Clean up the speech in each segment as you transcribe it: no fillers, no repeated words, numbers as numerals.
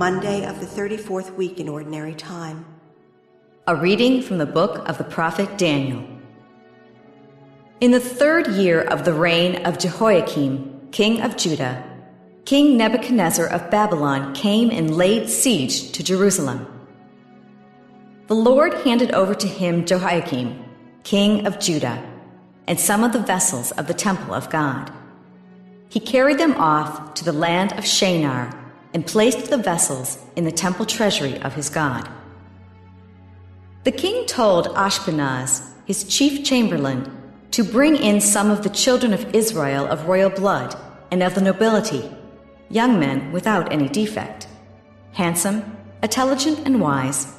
Monday of the 34th week in Ordinary Time. A reading from the book of the prophet Daniel. In the 3rd year of the reign of Jehoiakim, king of Judah, King Nebuchadnezzar of Babylon came and laid siege to Jerusalem. The Lord handed over to him Jehoiakim, king of Judah, and some of the vessels of the temple of God. He carried them off to the land of Shinar and placed the vessels in the temple treasury of his God. The king told Ashpenaz, his chief chamberlain, to bring in some of the children of Israel of royal blood and of the nobility, young men without any defect, handsome, intelligent and wise,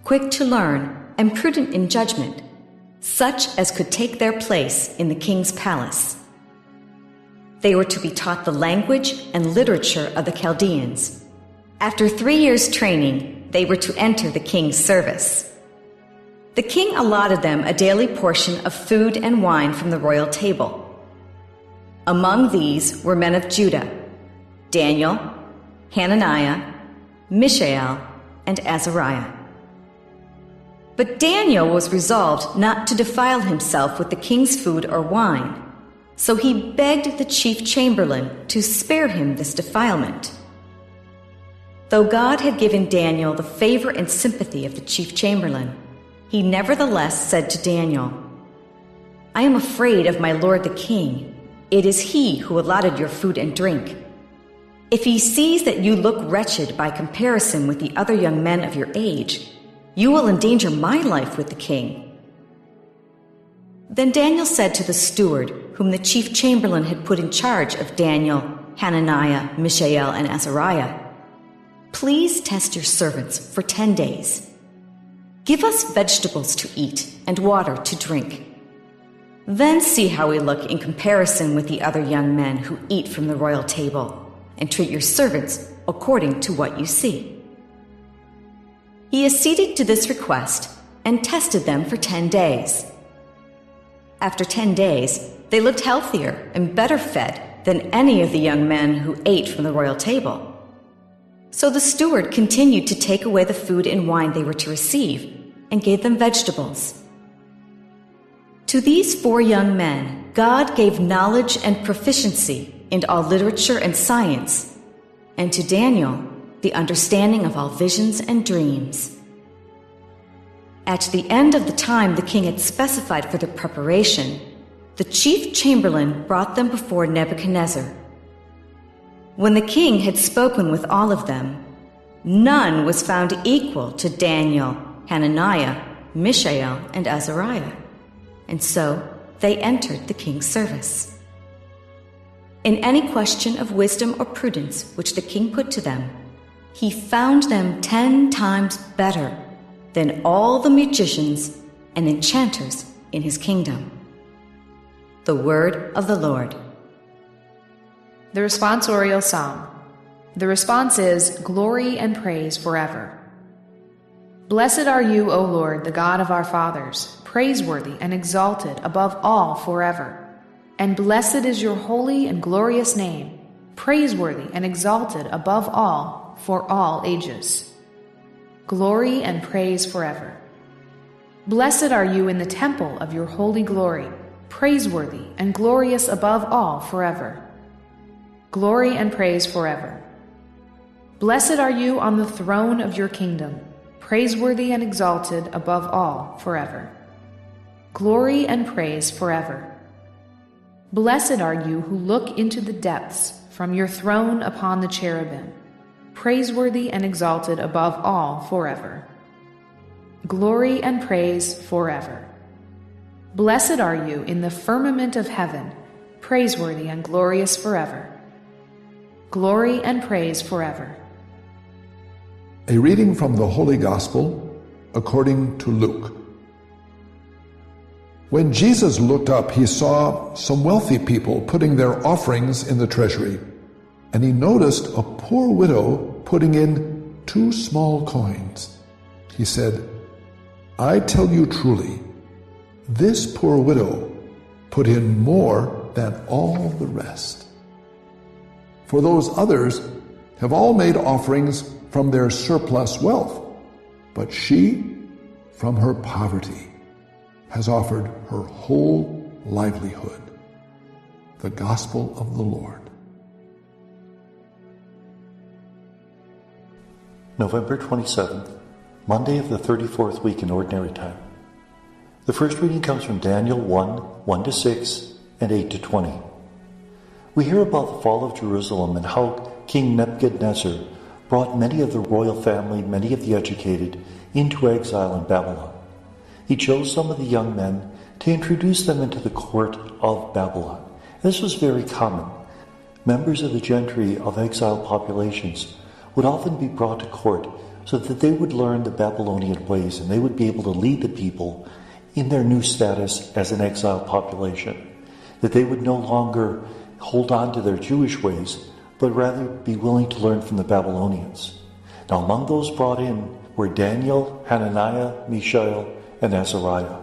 quick to learn and prudent in judgment, such as could take their place in the king's palace. They were to be taught the language and literature of the Chaldeans. After 3 years' training, they were to enter the king's service. The king allotted them a daily portion of food and wine from the royal table. Among these were men of Judah: Daniel, Hananiah, Mishael, and Azariah. But Daniel was resolved not to defile himself with the king's food or wine, so he begged the chief chamberlain to spare him this defilement. Though God had given Daniel the favor and sympathy of the chief chamberlain, he nevertheless said to Daniel, "I am afraid of my lord the king. It is he who allotted your food and drink. If he sees that you look wretched by comparison with the other young men of your age, you will endanger my life with the king." Then Daniel said to the steward, whom the chief chamberlain had put in charge of Daniel, Hananiah, Mishael, and Azariah, "Please test your servants for 10 days. Give us vegetables to eat and water to drink. Then see how we look in comparison with the other young men who eat from the royal table, and treat your servants according to what you see." He acceded to this request and tested them for 10 days. After 10 days, they looked healthier and better fed than any of the young men who ate from the royal table. So the steward continued to take away the food and wine they were to receive and gave them vegetables. To these 4 young men, God gave knowledge and proficiency in all literature and science, and to Daniel, the understanding of all visions and dreams. At the end of the time the king had specified for their preparation, the chief chamberlain brought them before Nebuchadnezzar. When the king had spoken with all of them, none was found equal to Daniel, Hananiah, Mishael, and Azariah, and so they entered the king's service. In any question of wisdom or prudence which the king put to them, he found them 10 times better than all the magicians and enchanters in his kingdom. The word of the Lord. The responsorial psalm. The response is, "Glory and praise forever." Blessed are you, O Lord, the God of our fathers, praiseworthy and exalted above all forever. And blessed is your holy and glorious name, praiseworthy and exalted above all for all ages. Glory and praise forever. Blessed are you in the temple of your holy glory, praiseworthy and glorious above all forever. Glory and praise forever. Blessed are you on the throne of your kingdom, praiseworthy and exalted above all forever. Glory and praise forever. Blessed are you who look into the depths from your throne upon the cherubim, praiseworthy and exalted above all forever. Glory and praise forever. Blessed are you in the firmament of heaven, praiseworthy and glorious forever. Glory and praise forever. A reading from the Holy Gospel according to Luke. When Jesus looked up, he saw some wealthy people putting their offerings in the treasury, and he noticed a poor widow putting in 2 small coins. He said, "I tell you truly, this poor widow put in more than all the rest. For those others have all made offerings from their surplus wealth, but she, from her poverty, has offered her whole livelihood. The Gospel of the Lord. November 27th, Monday of the 34th week in Ordinary Time. The first reading comes from Daniel 1:1-6 and 8-20. We hear about the fall of Jerusalem and how King Nebuchadnezzar brought many of the royal family, many of the educated, into exile in Babylon. He chose some of the young men to introduce them into the court of Babylon. This was very common. Members of the gentry of exiled populations would often be brought to court so that they would learn the Babylonian ways and they would be able to lead the people in their new status as an exiled population. That they would no longer hold on to their Jewish ways, but rather be willing to learn from the Babylonians. Now among those brought in were Daniel, Hananiah, Mishael, and Azariah.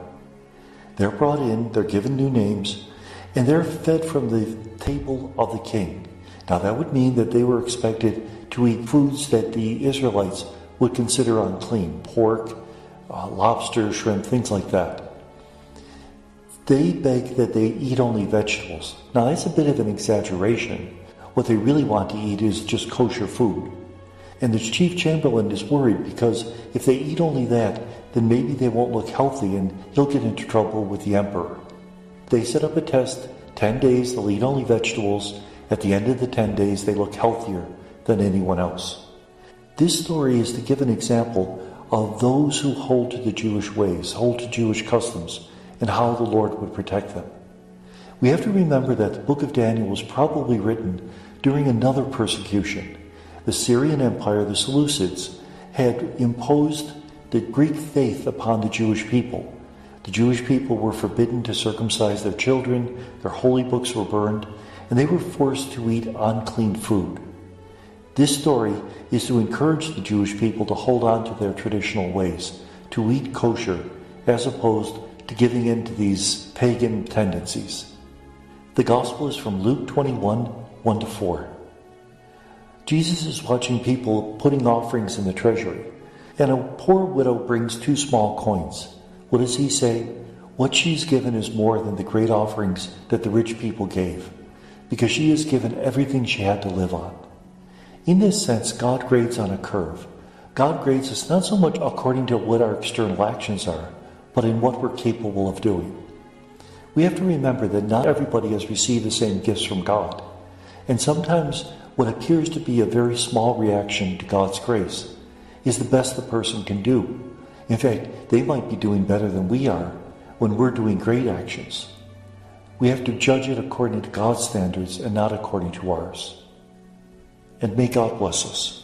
They're brought in, they're given new names, and they're fed from the table of the king. Now that would mean that they were expected to eat foods that the Israelites would consider unclean, pork, lobster, shrimp, things like that. They beg that they eat only vegetables. Now that's a bit of an exaggeration. What they really want to eat is just kosher food. And the chief chamberlain is worried because if they eat only that, then maybe they won't look healthy and he'll get into trouble with the emperor. They set up a test, 10 days, they'll eat only vegetables. At the end of the 10 days, they look healthier than anyone else. This story is to give an example of those who hold to the Jewish ways, hold to Jewish customs, and how the Lord would protect them. We have to remember that the book of Daniel was probably written during another persecution. The Syrian Empire, the Seleucids, had imposed the Greek faith upon the Jewish people. The Jewish people were forbidden to circumcise their children, their holy books were burned, and they were forced to eat unclean food. This story is to encourage the Jewish people to hold on to their traditional ways, to eat kosher, as opposed to giving in to these pagan tendencies. The Gospel is from Luke 21, 1-4. Jesus is watching people putting offerings in the treasury, and a poor widow brings 2 small coins. What does he say? What she's given is more than the great offerings that the rich people gave, because she has given everything she had to live on. In this sense, God grades on a curve. God grades us not so much according to what our external actions are, but in what we're capable of doing. We have to remember that not everybody has received the same gifts from God, and sometimes what appears to be a very small reaction to God's grace is the best the person can do. In fact, they might be doing better than we are when we're doing great actions. We have to judge it according to God's standards and not according to ours. And may God bless us.